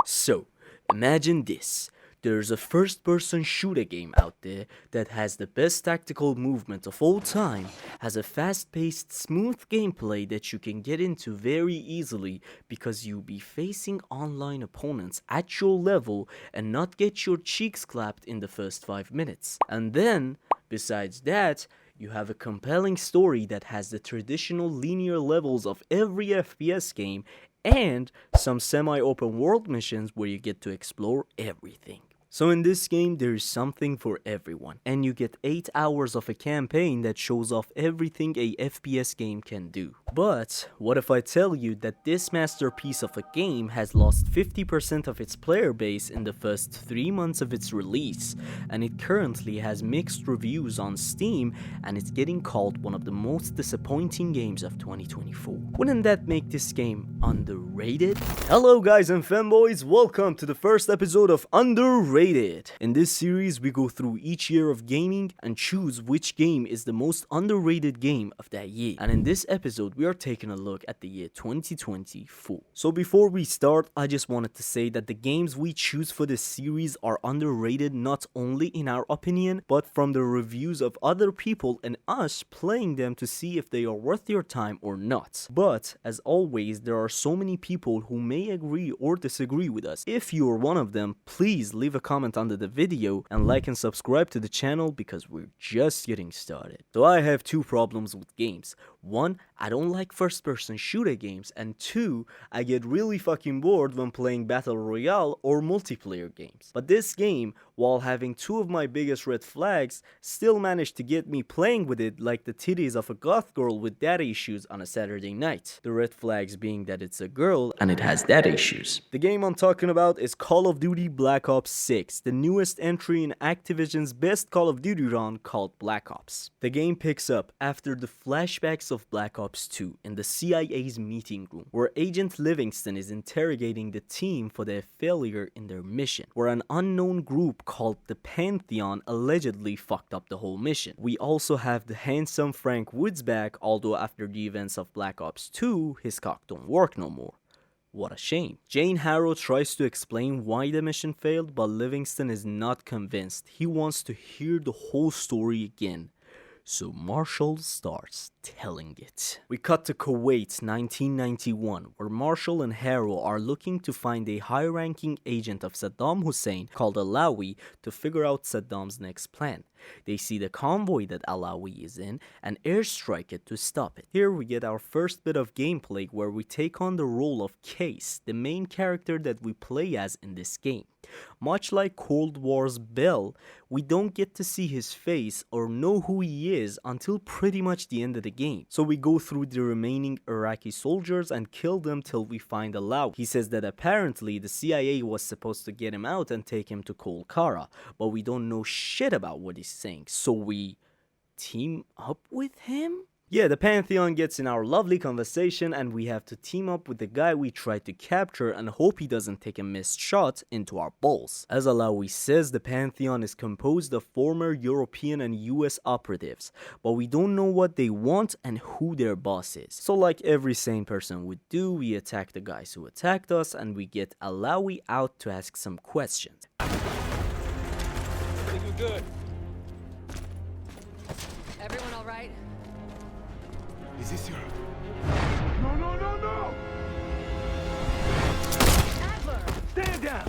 So, imagine this. There's a first-person shooter game out there that has the best tactical movement of all time, has a fast-paced, smooth gameplay that you can get into very easily because you'll be facing online opponents at your level and not get your cheeks clapped in the first 5 minutes. And then, besides that, you have a compelling story that has the traditional linear levels of every FPS game and some semi-open world missions where you get to explore everything. So in this game, there is something for everyone, and you get 8 hours of a campaign that shows off everything a FPS game can do. But what if I tell you that this masterpiece of a game has lost 50% of its player base in the first 3 months of its release, and it currently has mixed reviews on Steam, and it's getting called one of the most disappointing games of 2024? Wouldn't that make this game underrated? Hello guys and fanboys, welcome to the first episode of Underrated. In this series, we go through each year of gaming and choose which game is the most underrated game of that year. And in this episode, we are taking a look at the year 2024. So before we start, I just wanted to say that the games we choose for this series are underrated not only in our opinion, but from the reviews of other people and us playing them to see if they are worth your time or not. But as always, there are so many people who may agree or disagree with us. If you are one of them, please leave a comment under the video and like and subscribe to the channel because we're just getting started. So I have two problems with games. One, I don't like first-person shooter games, and two, I get really fucking bored when playing Battle Royale or multiplayer games. But this game, while having two of my biggest red flags, still managed to get me playing with it like the titties of a goth girl with daddy issues on a Saturday night. The red flags being that it's a girl and it has daddy issues. The game I'm talking about is Call of Duty Black Ops 6, the newest entry in Activision's best Call of Duty run called Black Ops. The game picks up after the flashbacks of Black Ops 2 in the CIA's meeting room, where Agent Livingston is interrogating the team for their failure in their mission, where an unknown group called the Pantheon allegedly fucked up the whole mission. We also have the handsome Frank Woods back, although after the events of Black Ops 2, his cock don't work no more. What a shame. Jane Harrow tries to explain why the mission failed, but Livingston is not convinced. He wants to hear the whole story again. So Marshall starts telling it. We cut to Kuwait, 1991, where Marshall and Harrow are looking to find a high-ranking agent of Saddam Hussein called Alawi to figure out Saddam's next plan. They see the convoy that Alawi is in and airstrike it to stop it. Here we get our first bit of gameplay where we take on the role of Case, the main character that we play as in this game. Much like Cold War's Bell, we don't get to see his face or know who he is until pretty much the end of the game. So we go through the remaining Iraqi soldiers and kill them till we find Alawi. He says that apparently the CIA was supposed to get him out and take him to Kolkara, but we don't know shit about what he's saying, so we team up with him? Yeah, the Pantheon gets in our lovely conversation and we have to team up with the guy we tried to capture and hope he doesn't take a missed shot into our balls. As Alawi says, the Pantheon is composed of former European and US operatives, but we don't know what they want and who their boss is. So like every sane person would do, we attack the guys who attacked us and we get Alawi out to ask some questions. I think we're good. Everyone all right? Is this your... No, no, no, no! Adler! Stand down!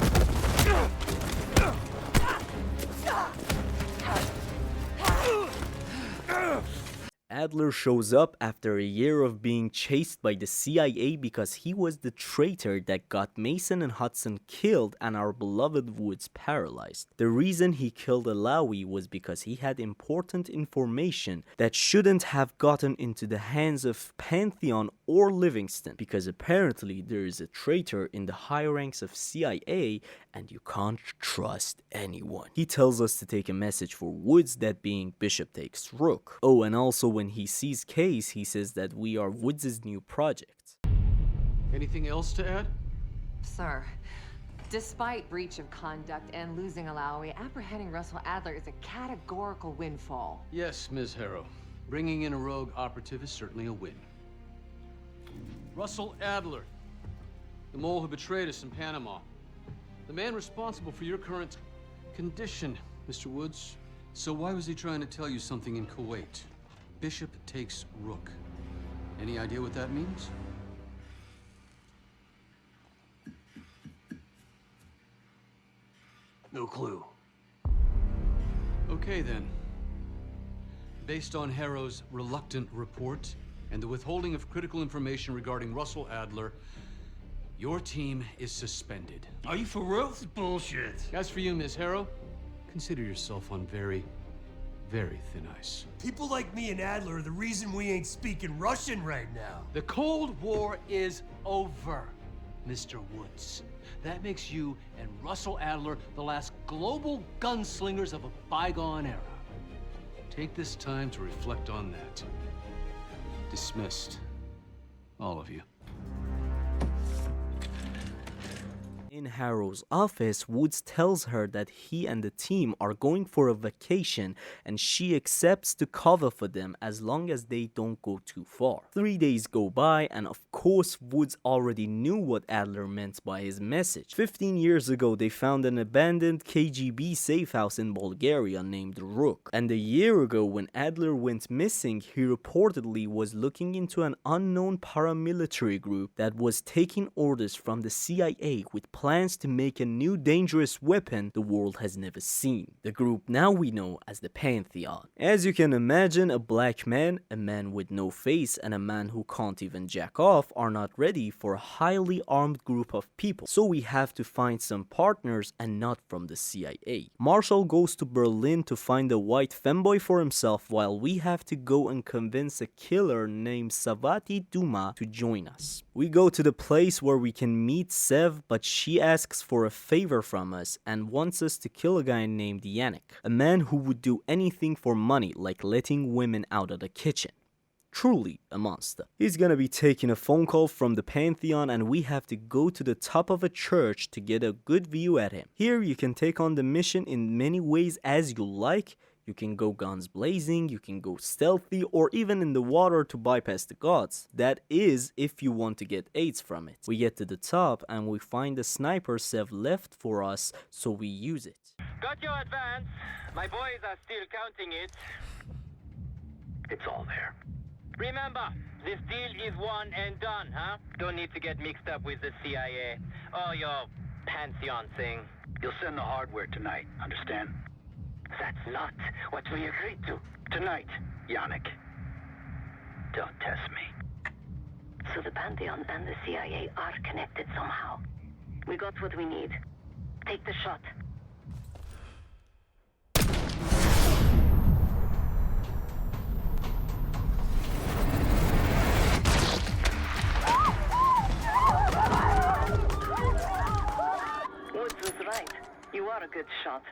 Adler shows up after a year of being chased by the CIA because he was the traitor that got Mason and Hudson killed and our beloved Woods paralyzed. The reason he killed Alawi was because he had important information that shouldn't have gotten into the hands of Pantheon or Livingston, because apparently there is a traitor in the high ranks of CIA and you can't trust anyone. He tells us to take a message for Woods, that being Bishop takes Rook. Oh, and also when he sees Case, he says that we are Woods' new project. Anything else to add? Sir, despite breach of conduct and losing Alawi, apprehending Russell Adler is a categorical windfall. Yes, Ms. Harrow. Bringing in a rogue operative is certainly a win. Russell Adler, the mole who betrayed us in Panama. The man responsible for your current condition, Mr. Woods. So why was he trying to tell you something in Kuwait? Bishop takes rook. Any idea what that means? No clue. Okay then. Based on Harrow's reluctant report and the withholding of critical information regarding Russell Adler, your team is suspended. Are you for real? This is bullshit. As for you, Miss Harrow, consider yourself on very, very thin ice. People like me and Adler are the reason we ain't speaking Russian right now. The Cold War is over, Mr. Woods. That makes you and Russell Adler the last global gunslingers of a bygone era. Take this time to reflect on that. Dismissed. All of you. In Harrow's office, Woods tells her that he and the team are going for a vacation and she accepts to cover for them as long as they don't go too far. 3 days go by and of course Woods already knew what Adler meant by his message. 15 years ago they found an abandoned KGB safe house in Bulgaria named Rook, and a year ago when Adler went missing he reportedly was looking into an unknown paramilitary group that was taking orders from the CIA with plans to make a new dangerous weapon the world has never seen. The group now we know as the Pantheon. As you can imagine, a black man, a man with no face, and a man who can't even jack off are not ready for a highly armed group of people. So we have to find some partners and not from the CIA. Marshall goes to Berlin to find a white femboy for himself while we have to go and convince a killer named Savati Duma to join us. We go to the place where we can meet Sev, but she asks for a favor from us and wants us to kill a guy named Yannick, a man who would do anything for money like letting women out of the kitchen. Truly a monster. He's gonna be taking a phone call from the Pantheon and we have to go to the top of a church to get a good view at him. Here you can take on the mission in many ways as you like. You can go guns blazing, you can go stealthy, or even in the water to bypass the gods. That is, if you want to get aids from it. We get to the top and we find the sniper Sev left for us, so we use it. Got your advance. My boys are still counting it. It's all there. Remember, this deal is one and done, huh? Don't need to get mixed up with the CIA or your Pantheon thing. You'll send the hardware tonight, understand? That's not what we agreed to. Tonight, Yannick. Don't test me. So the Pantheon and the CIA are connected somehow. We got what we need. Take the shot. Woods was right. You are a good shot.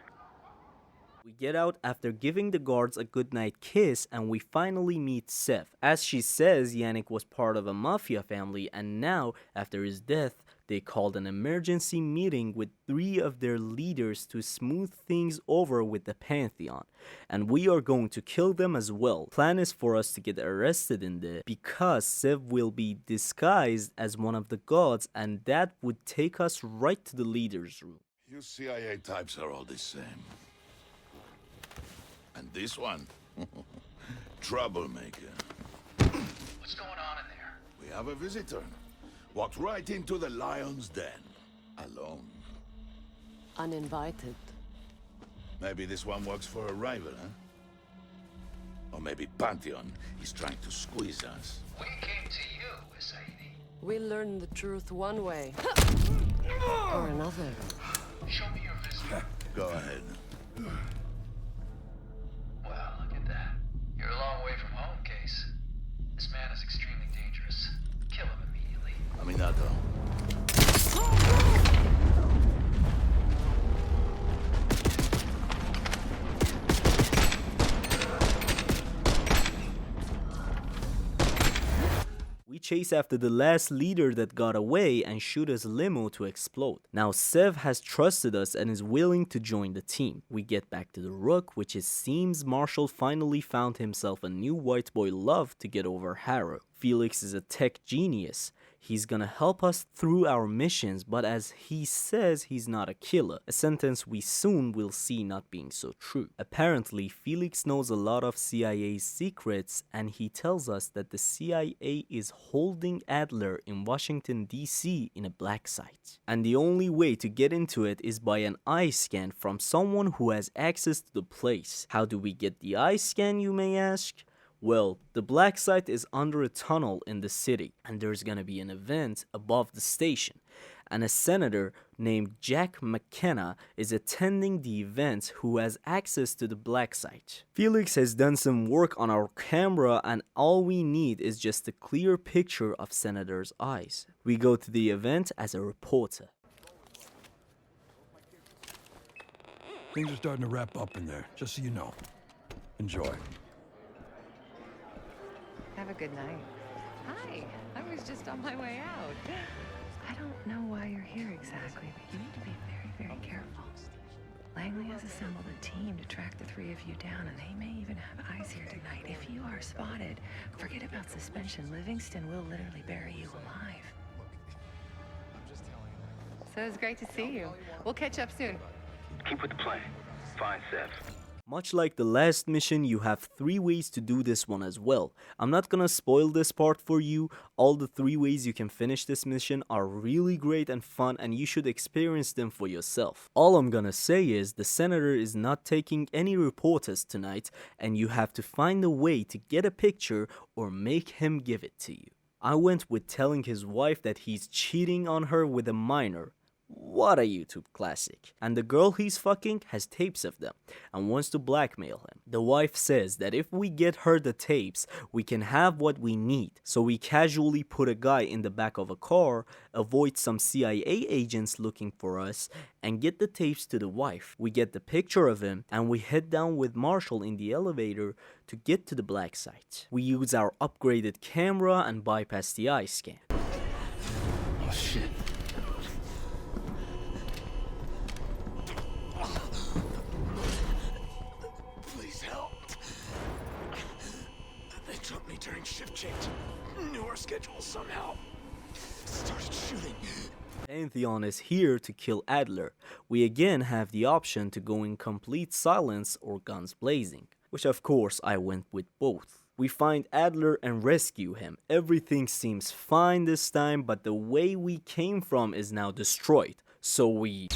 We get out after giving the guards a goodnight kiss and we finally meet Sev. As she says, Yannick was part of a mafia family and now, after his death, they called an emergency meeting with 3 of their leaders to smooth things over with the Pantheon. And we are going to kill them as well. Plan is for us to get arrested in there because Sev will be disguised as one of the gods and that would take us right to the leader's room. You CIA types are all the same. And this one? Troublemaker. What's going on in there? We have a visitor. Walked right into the lion's den. Alone. Uninvited. Maybe this one works for a rival, huh? Or maybe Pantheon is trying to squeeze us. We came to you, Saidi. We learn the truth one way or another. Show me your visitor. Go ahead. Well, look at that. You're a long way from home, Case. This man is extremely dangerous. Kill him immediately. Aminato. We chase after the last leader that got away and shoot his limo to explode. Now Sev has trusted us and is willing to join the team. We get back to the Rook, which it seems Marshall finally found himself a new white boy love to get over Harrow. Felix is a tech genius. He's gonna help us through our missions, but as he says, he's not a killer, a sentence we soon will see not being so true. Apparently, Felix knows a lot of CIA's secrets, and he tells us that the CIA is holding Adler in Washington, DC in a black site. And the only way to get into it is by an eye scan from someone who has access to the place. How do we get the eye scan, you may ask? Well, the black site is under a tunnel in the city, and there's gonna be an event above the station, and a senator named Jack McKenna is attending the event who has access to the black site. Felix has done some work on our camera, and all we need is just a clear picture of Senator's eyes. We go to the event as a reporter. Things are starting to wrap up in there, just so you know. Enjoy. Have a good night. Hi, I was just on my way out. I don't know why you're here exactly, but you need to be very, very careful. Langley has assembled a team to track the three of you down, and they may even have eyes here tonight. If you are spotted, forget about suspension. Livingston will literally bury you alive. So it's great to see you. We'll catch up soon. Keep with the plan. Fine, Seth. Much like the last mission, you have 3 ways to do this one as well. I'm not gonna spoil this part for you. All the 3 ways you can finish this mission are really great and fun, and you should experience them for yourself. All I'm gonna say is the senator is not taking any reporters tonight, and you have to find a way to get a picture or make him give it to you. I went with telling his wife that he's cheating on her with a minor. What a YouTube classic. And the girl he's fucking has tapes of them and wants to blackmail him. The wife says that if we get her the tapes, we can have what we need. So we casually put a guy in the back of a car, avoid some CIA agents looking for us, and get the tapes to the wife. We get the picture of him, and we head down with Marshall in the elevator to get to the black site. We use our upgraded camera and bypass the eye scan. Oh shit. Took me during shift change. Knew our schedule somehow. Started shooting. Pantheon is here to kill Adler. We again have the option to go in complete silence or guns blazing, which of course I went with both. We find Adler and rescue him. Everything seems fine this time, but the way we came from is now destroyed. So we...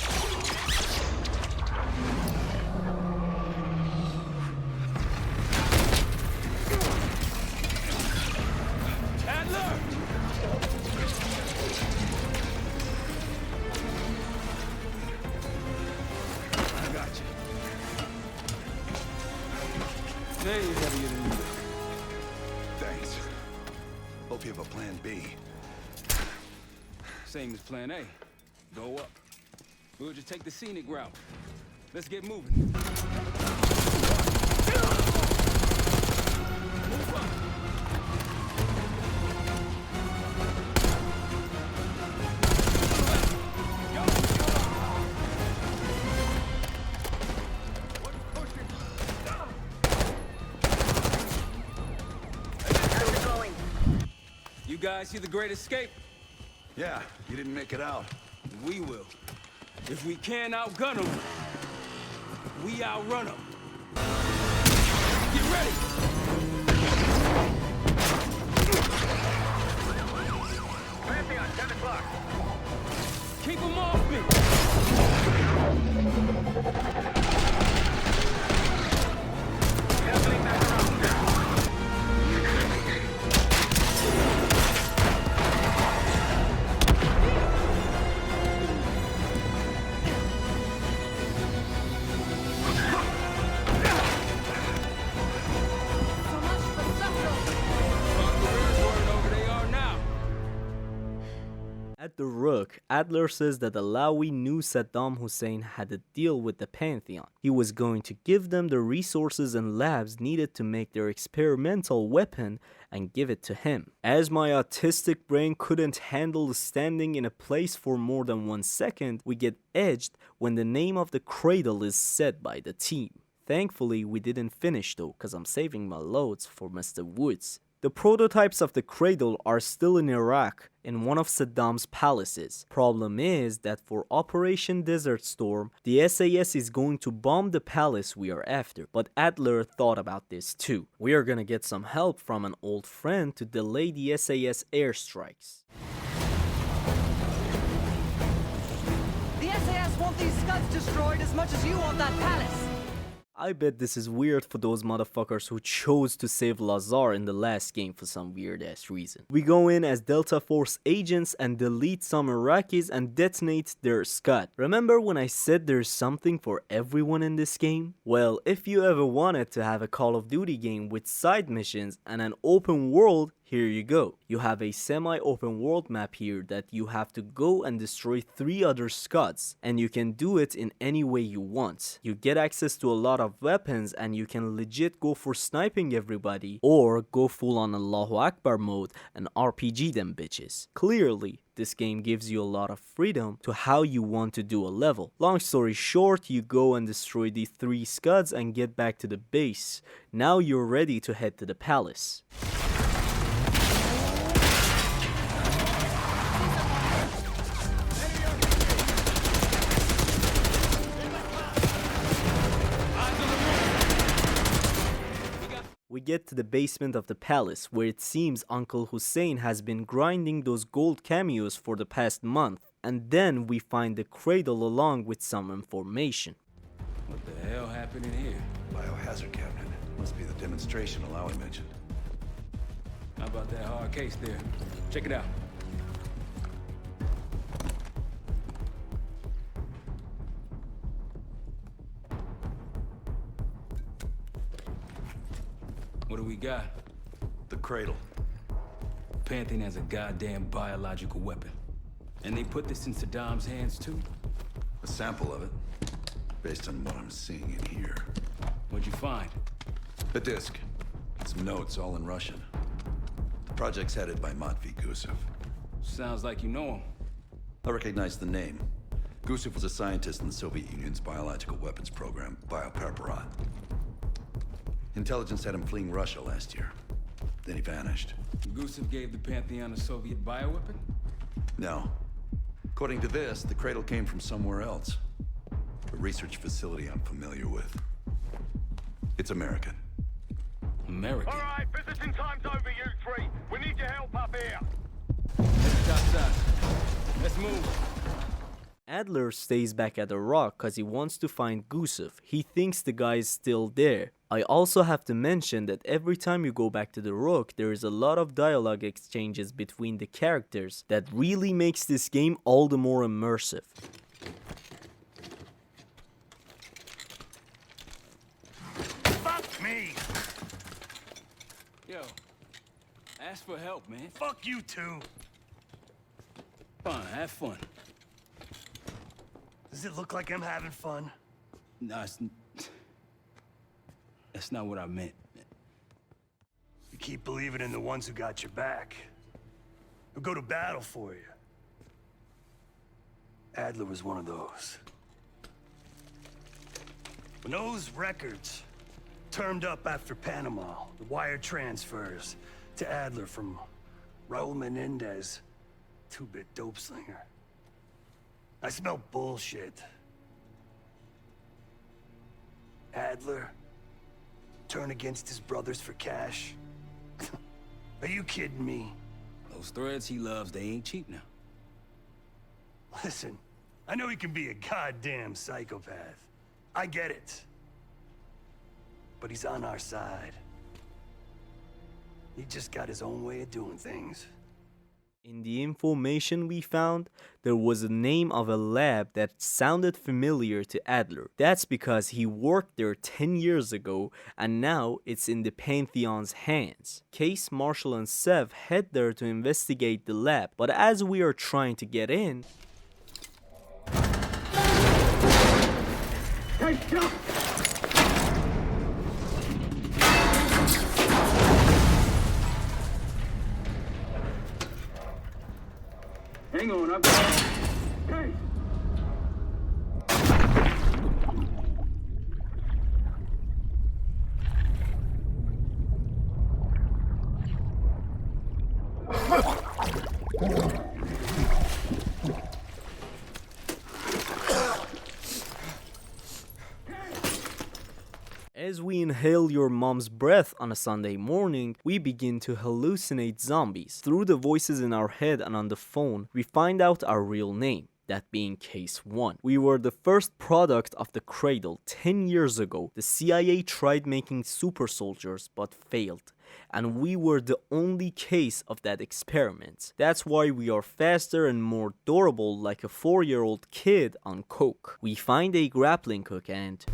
Thanks. Hope you have a plan B. Same as plan A. Go up. We'll just take the scenic route. Let's get moving. Move up. You guys see the Great Escape? Yeah, you didn't make it out. We will. If we can't outgun them, we outrun them. Get ready! Pantheon, 10 o'clock. Keep them off me! Circling back around now. At the Rook, Adler says that Alawi knew Saddam Hussein had a deal with the Pantheon. He was going to give them the resources and labs needed to make their experimental weapon and give it to him. As my autistic brain couldn't handle standing in a place for more than 1 second, we get edged when the name of the cradle is said by the team. Thankfully, we didn't finish though, cause I'm saving my loads for Mr. Woods. The prototypes of the cradle are still in Iraq, in one of Saddam's palaces. Problem is that for Operation Desert Storm, the SAS is going to bomb the palace we are after. But Adler thought about this too. We are gonna get some help from an old friend to delay the SAS airstrikes. The SAS want these scuds destroyed as much as you want that palace. I bet this is weird for those motherfuckers who chose to save Lazar in the last game for some weird ass reason. We go in as Delta Force agents and delete some Iraqis and detonate their Scud. Remember when I said there's something for everyone in this game? Well, if you ever wanted to have a Call of Duty game with side missions and an open world, here you go. You have a semi-open world map here that you have to go and destroy 3 other Scuds, and you can do it in any way you want. You get access to a lot of weapons and you can legit go for sniping everybody or go full on Allahu Akbar mode and RPG them bitches. Clearly, this game gives you a lot of freedom to how you want to do a level. Long story short, you go and destroy the 3 Scuds and get back to the base. Now you're ready to head to the palace. We get to the basement of the palace, where it seems Uncle Hussein has been grinding those gold cameos for the past month, and then we find the cradle along with some information. What the hell happened in here? Biohazard cabinet. Must be the demonstration Alawi mentioned. How about that hard case there? Check it out. What do we got? The cradle. Pantheon has a goddamn biological weapon. And they put this in Saddam's hands too? A sample of it, based on what I'm seeing in here. What'd you find? A disc. Some notes, all in Russian. The project's headed by Matvey Gusev. Sounds like you know him. I recognize the name. Gusev was a scientist in the Soviet Union's biological weapons program, Biopreparat. Intelligence had him fleeing Russia last year. Then he vanished. Gusev gave the Pantheon a Soviet bioweapon? No. According to this, the cradle came from somewhere else. A research facility I'm familiar with. It's American. American? All right, visiting time's over, you 3. We need your help up here. Let's outside. Let's move. Adler stays back at the rock cause he wants to find Gusev. He thinks the guy is still there. I also have to mention that every time you go back to the rook, there is a lot of dialogue exchanges between the characters that really makes this game all the more immersive. Fuck me! Yo, ask for help, man. Fuck you too. Fine, have fun. Does it look like I'm having fun? No, that's not what I meant. You keep believing in the ones who got your back. Who go to battle for you. Adler was one of those. When those records turned up after Panama, the wire transfers to Adler from Raul Menendez, 2-bit dope slinger. I smell bullshit. Adler turn against his brothers for cash? Are you kidding me? Those threads he loves, they ain't cheap now. Listen, I know he can be a goddamn psychopath. I get it. But he's on our side. He just got his own way of doing things. In the information we found, there was a name of a lab that sounded familiar to Adler. That's because he worked there 10 years ago and now it's in the Pantheon's hands. Case, Marshall and Sev head there to investigate the lab, but as we are trying to get in... Hey, stop! Hang on, I've got... Hey! As we inhale your mom's breath on a Sunday morning, we begin to hallucinate zombies. Through the voices in our head and on the phone, we find out our real name. That being Case 1. We were the first product of the Cradle. 10 years ago, the CIA tried making super soldiers but failed. And we were the only case of that experiment. That's why we are faster and more durable like a 4-year-old kid on coke. We find a grappling hook and...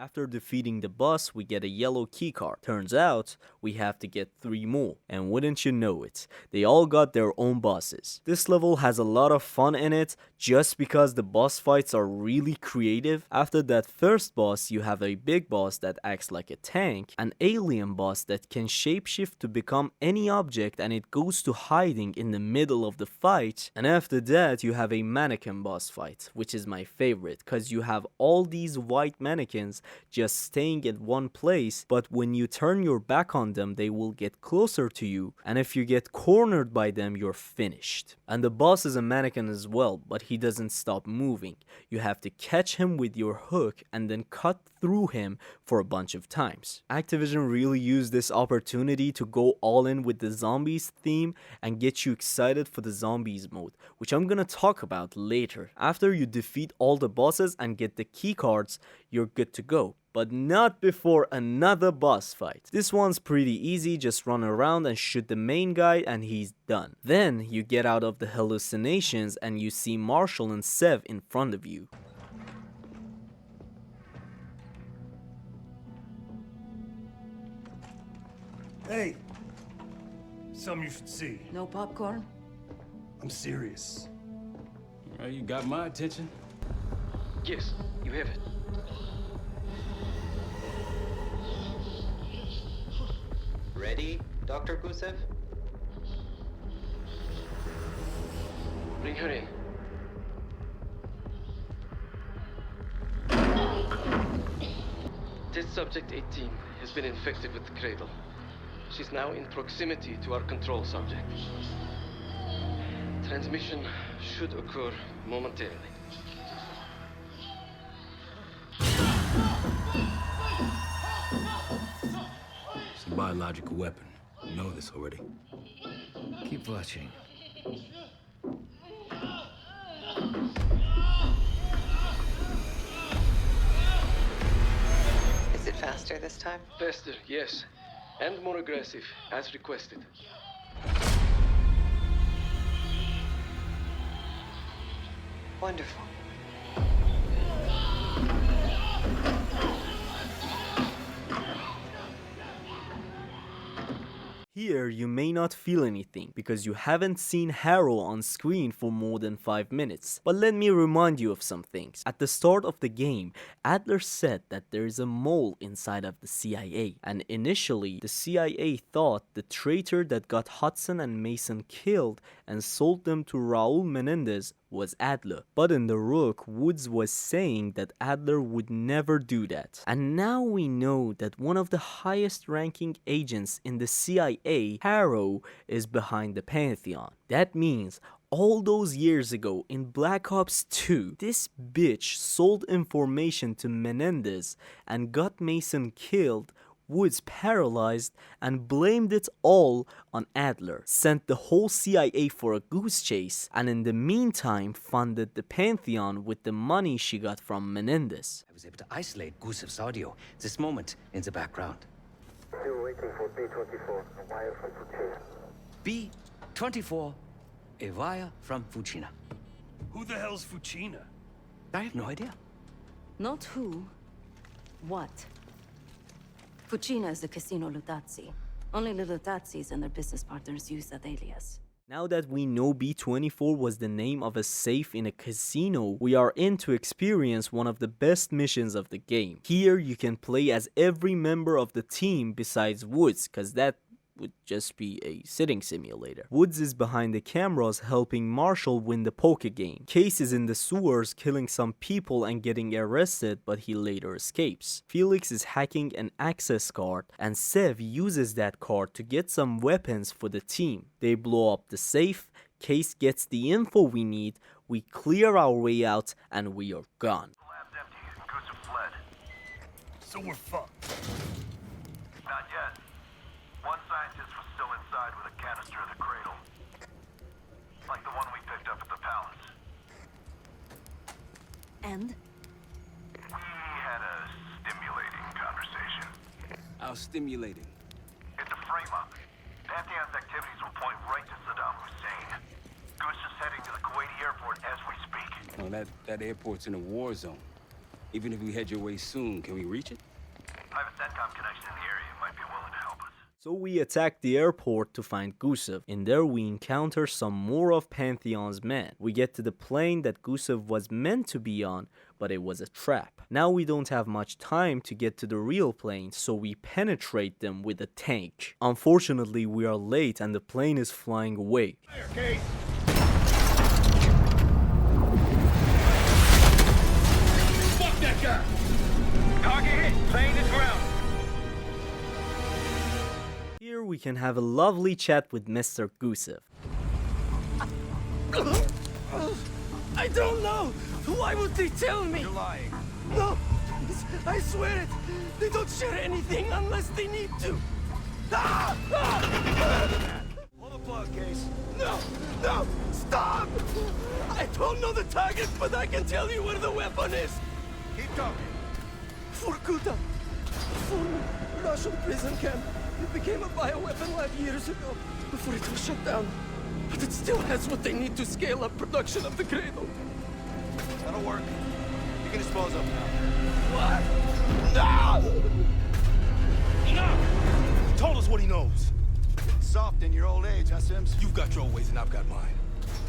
After defeating the boss, we get a yellow keycard. Turns out, we have to get 3 more. And wouldn't you know it, they all got their own bosses. This level has a lot of fun in it, just because the boss fights are really creative. After that first boss, you have a big boss that acts like a tank, an alien boss that can shapeshift to become any object and it goes to hiding in the middle of the fight. And after that, you have a mannequin boss fight, which is my favorite, cause you have all these white mannequins just staying at one place, but when you turn your back on them, they will get closer to you, and if you get cornered by them, you're finished. And the boss is a mannequin as well, but he doesn't stop moving. You have to catch him with your hook and then cut through him for a bunch of times. Activision really used this opportunity to go all in with the zombies theme and get you excited for the zombies mode, which I'm gonna talk about later. After you defeat all the bosses and get the key cards, you're good to go. But not before another boss fight. This one's pretty easy, just run around and shoot the main guy and he's done. Then you get out of the hallucinations and you see Marshall and Sev in front of you. Hey, something you should see. No popcorn? I'm serious. Well, you got my attention. Yes, you have it. Ready, Dr. Gusev? Bring her in. Test subject 18 has been infected with the cradle. She's now in proximity to our control subject. Transmission should occur momentarily. It's a biological weapon. You know this already. Keep watching. Is it faster this time? Faster, yes. And more aggressive, as requested. Wonderful. Here, you may not feel anything because you haven't seen Harrow on screen for more than 5 minutes. But let me remind you of some things. At the start of the game, Adler said that there is a mole inside of the CIA. And initially, the CIA thought the traitor that got Hudson and Mason killed and sold them to Raul Menendez was Adler. But in the Rook, Woods was saying that Adler would never do that. And now we know that one of the highest ranking agents in the CIA, Harrow, is behind the Pantheon. That means all those years ago in Black Ops 2, this bitch sold information to Menendez and got Mason killed, Woods paralyzed, and blamed it all on Adler, sent the whole CIA for a goose chase, and in the meantime funded the Pantheon with the money she got from Menendez. I was able to isolate Gusev's audio this moment in the background. Still waiting for B-24, a wire from Fucina. B-24, a wire from Fucina. Who the hell's Fucina? I have no idea. Not who, what. Fucina is the Casino Lutazzi. Only the Lutazzis and their business partners use that alias. Now that we know B24 was the name of a safe in a casino, we are in to experience one of the best missions of the game. Here you can play as every member of the team besides Woods, cause that would just be a sitting simulator. Woods is behind the cameras helping Marshall win the poker game. Case is in the sewers killing some people and getting arrested, but he later escapes. Felix is hacking an access card and Sev uses that card to get some weapons for the team. They blow up the safe, Case gets the info we need, we clear our way out and we are gone. So we're fucked. Not yet. One scientist was still inside with a canister of the cradle. Like the one we picked up at the palace. And? We had a stimulating conversation. How stimulating? It's a frame-up. Pantheon's activities will point right to Saddam Hussein. Goose is heading to the Kuwaiti airport as we speak. Oh, that airport's in a war zone. Even if we head your way soon, can we reach it? I have a SATCOM connection in the area. Might be willing to help us. So we attack the airport to find Gusev. In there we encounter some more of Pantheon's men. We get to the plane that Gusev was meant to be on, but it was a trap. Now we don't have much time to get to the real plane, so we penetrate them with a tank. Unfortunately, we are late and the plane is flying away. Case. Fuck that guy! Target hit. Plane is ground. Here we can have a lovely chat with Mr. Gusev. I don't know! Why would they tell me? You're lying. No! I swear it! They don't share anything unless they need to! Ah! Ah! Pull the plug, Case. No! No! Stop! I don't know the target, but I can tell you where the weapon is! Keep talking. Vorkuta! Former Russian prison camp. It became a bioweapon lab years ago, before it was shut down. But it still has what they need to scale up production of the cradle. That'll work. You can dispose of now. What? No! Enough! He told us what he knows. Soft in your old age, huh, Sims? You've got your ways and I've got mine.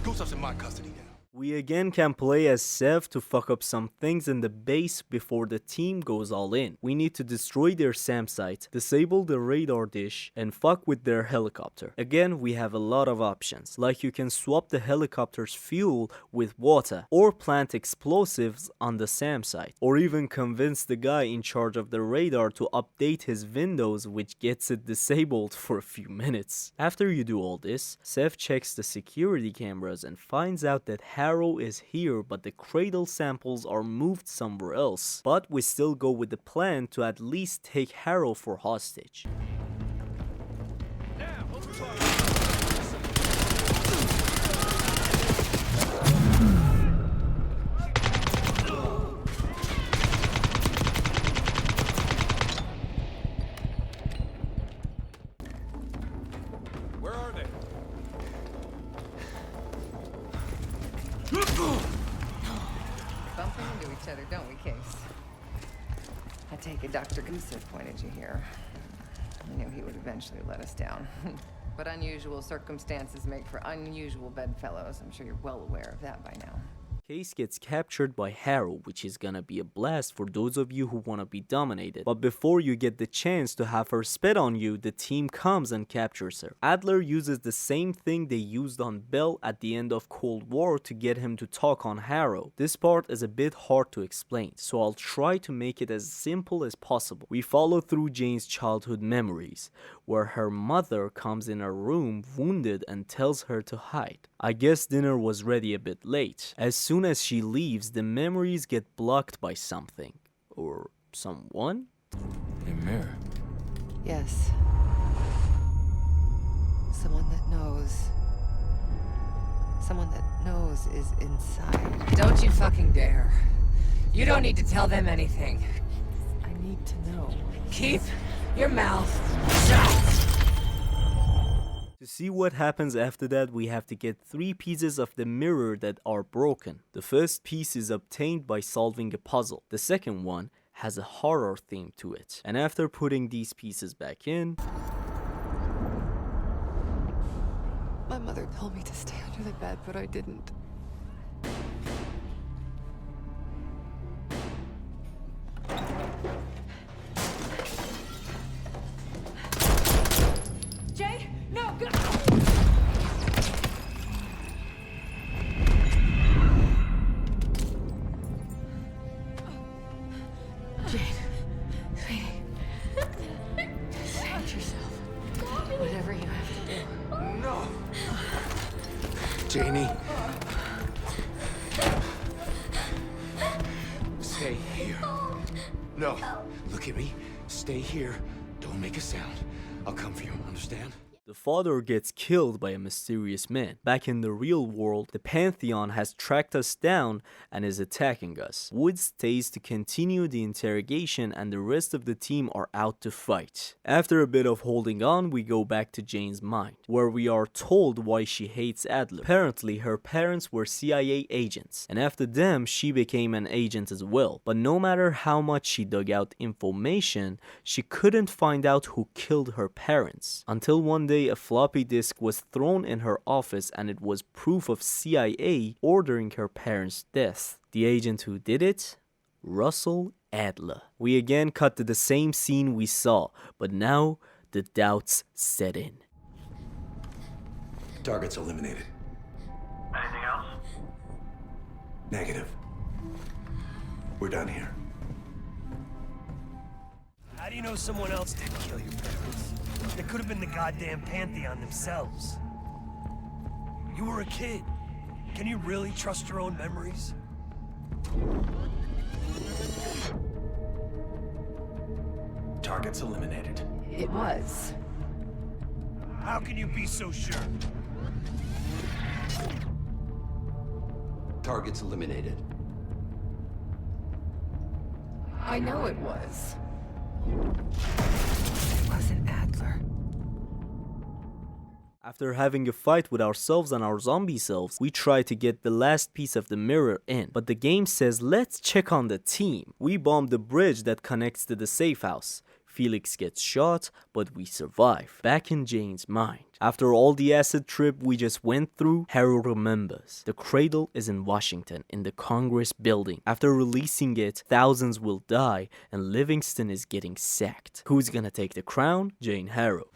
Gusev's in my custody now. We again can play as Sev to fuck up some things in the base before the team goes all in. We need to destroy their SAM site, disable the radar dish, and fuck with their helicopter. Again, we have a lot of options, like you can swap the helicopter's fuel with water, or plant explosives on the SAM site, or even convince the guy in charge of the radar to update his windows, which gets it disabled for a few minutes. After you do all this, Sev checks the security cameras and finds out that Harrow is here, but the cradle samples are moved somewhere else. But we still go with the plan to at least take Harrow for hostage. Where are they? Bumping into each other, don't we, Case? I take it Dr. Gusev pointed you here. I knew he would eventually let us down. But unusual circumstances make for unusual bedfellows. I'm sure you're well aware of that by now. Case gets captured by Harrow, which is gonna be a blast for those of you who wanna be dominated. But before you get the chance to have her spit on you, the team comes and captures her. Adler uses the same thing they used on Bell at the end of Cold War to get him to talk on Harrow. This part is a bit hard to explain, so I'll try to make it as simple as possible. We follow through Jane's childhood memories, where her mother comes in her room wounded and tells her to hide. I guess dinner was ready a bit late. As soon as she leaves, the memories get blocked by something. Or someone? A mirror. Yes. Someone that knows. Someone that knows is inside. Don't you fucking dare. You don't need to tell them anything. I need to know. Keep your mouth shut! To see what happens after that, we have to get 3 pieces of the mirror that are broken. The first piece is obtained by solving a puzzle. The second one has a horror theme to it. And after putting these pieces back in, My mother told me to stay under the bed, but I didn't. Jay, no, go! Jane, sweetie, save yourself. Whatever you have to do. No! Janie. Stay here. No. Look at me. Stay here. Don't make a sound. I'll come for you, understand? The father gets killed by a mysterious man. Back in the real world, the Pantheon has tracked us down and is attacking us. Woods stays to continue the interrogation and the rest of the team are out to fight. After a bit of holding on, we go back to Jane's mind, where we are told why she hates Adler. Apparently, her parents were CIA agents, and after them, she became an agent as well. But no matter how much she dug out information, she couldn't find out who killed her parents. Until one day, a floppy disk was thrown in her office and it was proof of CIA ordering her parents' death. The agent who did it? Russell Adler. We again cut to the same scene we saw, but now the doubts set in. Target's eliminated. Anything else? Negative. We're done here. How do you know someone else didn't kill your parents? It could have been the goddamn Pantheon themselves. You were a kid. Can you really trust your own memories? Target's eliminated. It was. How can you be so sure? Target's eliminated. I know it was. It wasn't Adler. After having a fight with ourselves and our zombie selves, we try to get the last piece of the mirror in, but the game says let's check on the team. We bomb the bridge that connects to the safe house. Felix gets shot, but we survive. Back in Jane's mind. After all the acid trip we just went through, Harrow remembers. The cradle is in Washington, in the Congress building. After releasing it, thousands will die, and Livingston is getting sacked. Who's gonna take the crown? Jane Harrow.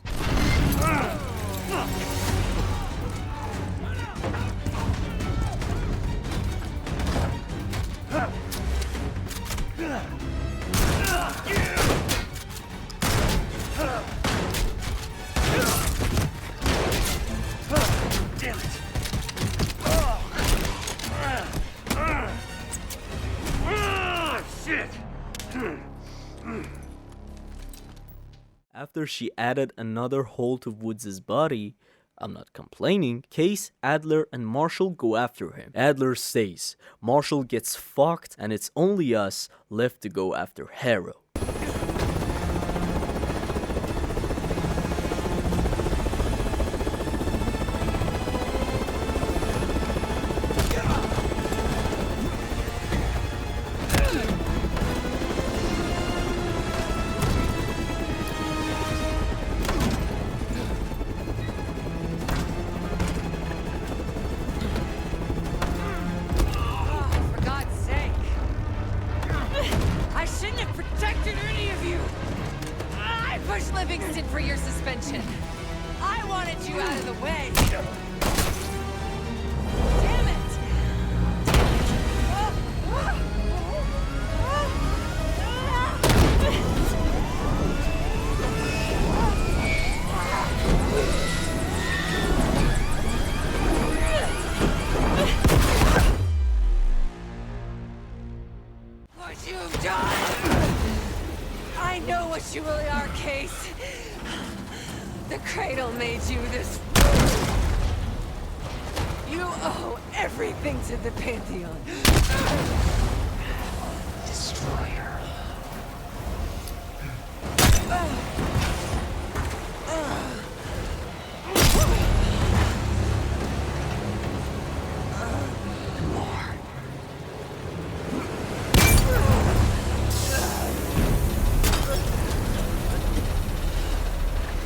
Damn it! Shit! After she added another hole to Woods' body, I'm not complaining, Case, Adler, and Marshall go after him. Adler stays, Marshall gets fucked, and it's only us left to go after Harrow. Livingston for your suspension. I wanted you out of the way. Damn it! What you've done! I know what you really are, Case. The cradle made you this. You owe everything to the Pantheon. Destroyer.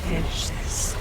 Finish this.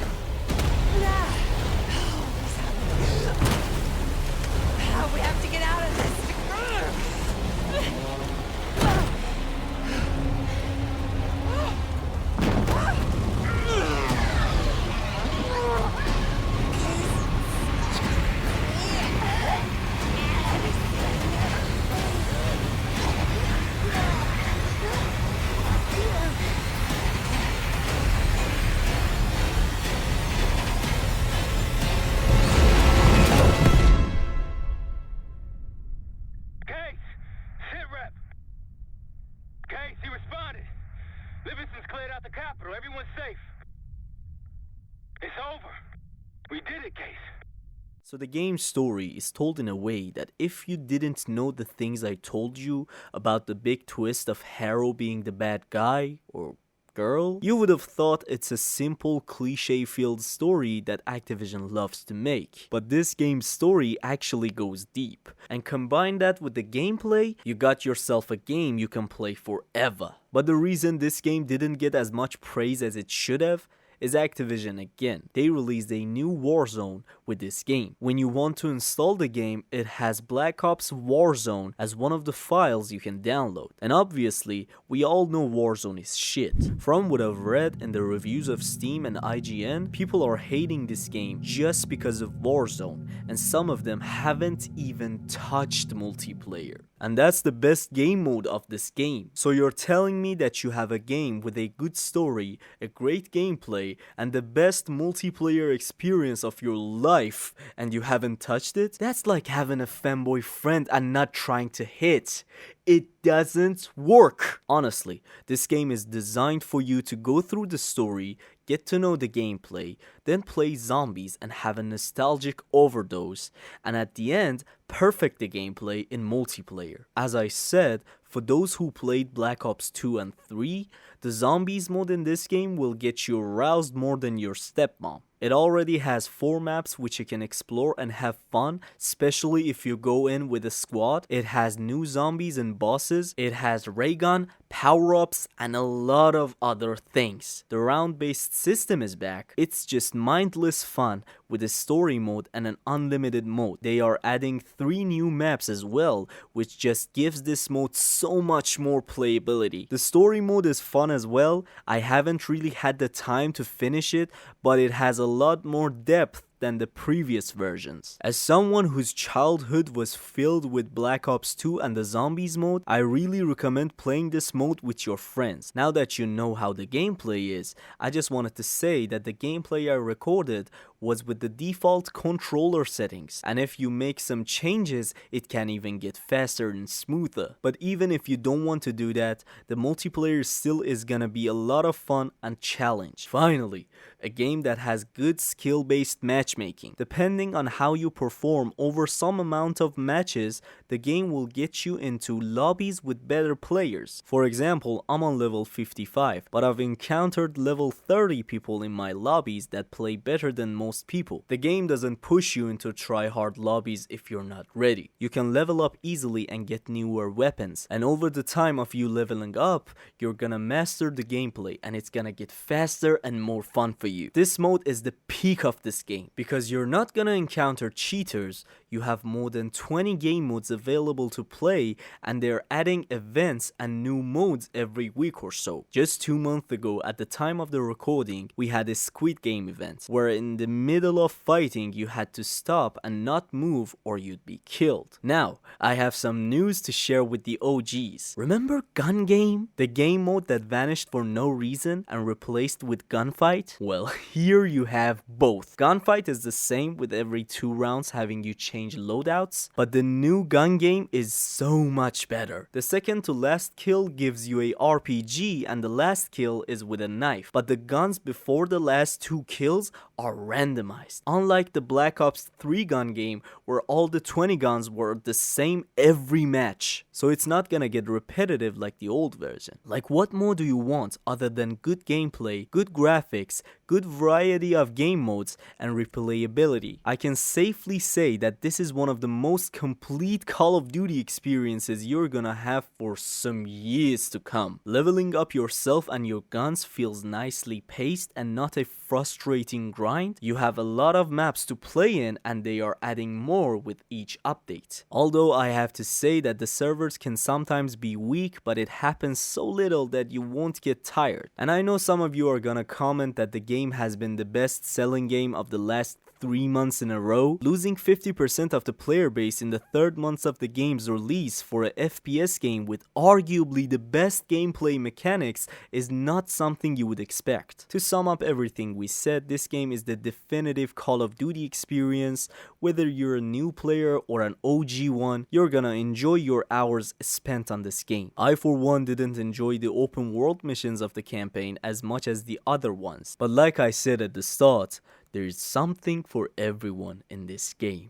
So the game's story is told in a way that if you didn't know the things I told you about the big twist of Harrow being the bad guy or girl, you would have thought it's a simple cliche-filled story that Activision loves to make. But this game's story actually goes deep. And combine that with the gameplay, you got yourself a game you can play forever. But the reason this game didn't get as much praise as it should have is Activision again. They released a new Warzone with this game. When you want to install the game, it has Black Ops Warzone as one of the files you can download. And obviously, we all know Warzone is shit. From what I've read in the reviews of Steam and IGN, people are hating this game just because of Warzone, and some of them haven't even touched multiplayer. And that's the best game mode of this game. So you're telling me that you have a game with a good story, a great gameplay, and the best multiplayer experience of your life, and you haven't touched it? That's like having a fanboy friend and not trying to hit. It doesn't work. Honestly, this game is designed for you to go through the story, get to know the gameplay, then play zombies and have a nostalgic overdose, and at the end, perfect the gameplay in multiplayer. As I said, for those who played Black Ops 2 and 3, the zombies mode in this game will get you aroused more than your stepmom. It already has 4 maps which you can explore and have fun, especially if you go in with a squad. It has new zombies and bosses, it has ray gun, power-ups, and a lot of other things. The round-based system is back. It's just mindless fun with a story mode and an unlimited mode. They are adding 3 new maps as well, which just gives this mode so much more playability. The story mode is fun as well. I haven't really had the time to finish it, but it has a lot more depth than the previous versions. As someone whose childhood was filled with Black Ops 2 and the zombies mode, I really recommend playing this mode with your friends. Now that you know how the gameplay is, I just wanted to say that the gameplay I recorded was with the default controller settings, and if you make some changes, it can even get faster and smoother. But even if you don't want to do that, the multiplayer still is gonna be a lot of fun and challenge. Finally, a game that has good skill-based matchmaking. Depending on how you perform over some amount of matches, the game will get you into lobbies with better players. For example, I'm on level 55, but I've encountered level 30 people in my lobbies that play better than most people. The game doesn't push you into try-hard lobbies if you're not ready. You can level up easily and get newer weapons, and over the time of you leveling up, you're gonna master the gameplay and it's gonna get faster and more fun for you. This mode is the peak of this game because you're not gonna encounter cheaters. You have more than 20 game modes available to play, and they're adding events and new modes every week or so. Just 2 months ago, at the time of the recording, we had a Squid Game event where in the middle of fighting you had to stop and not move or you'd be killed. Now, I have some news to share with the OGs. Remember Gun Game? The game mode that vanished for no reason and replaced with Gunfight? Well, here you have both. Gunfight is the same with every 2 rounds having you change loadouts, but the new Gun Game is so much better. The second to last kill gives you a RPG and the last kill is with a knife, but the guns before the last 2 kills are randomized. Unlike the Black Ops 3 Gun Game where all the 20 guns were the same every match. So it's not gonna get repetitive like the old version. Like, what more do you want other than good gameplay, good graphics, good variety of game modes, and replayability? I can safely say that this is one of the most complete Call of Duty experiences you're gonna have for some years to come. Leveling up yourself and your guns feels nicely paced and not a frustrating grind. You have a lot of maps to play in and they are adding more with each update. Although I have to say that the servers can sometimes be weak, but it happens so little that you won't get tired. And I know some of you are gonna comment that the game has been the best selling game of the last 3 months in a row. Losing 50% of the player base in the 3rd month of the game's release for a FPS game with arguably the best gameplay mechanics is not something you would expect. To sum up everything we said, this game is the definitive Call of Duty experience. Whether you're a new player or an OG one, you're gonna enjoy your hours spent on this game. I for one didn't enjoy the open world missions of the campaign as much as the other ones, but like I said at the start, There's something for everyone in this game.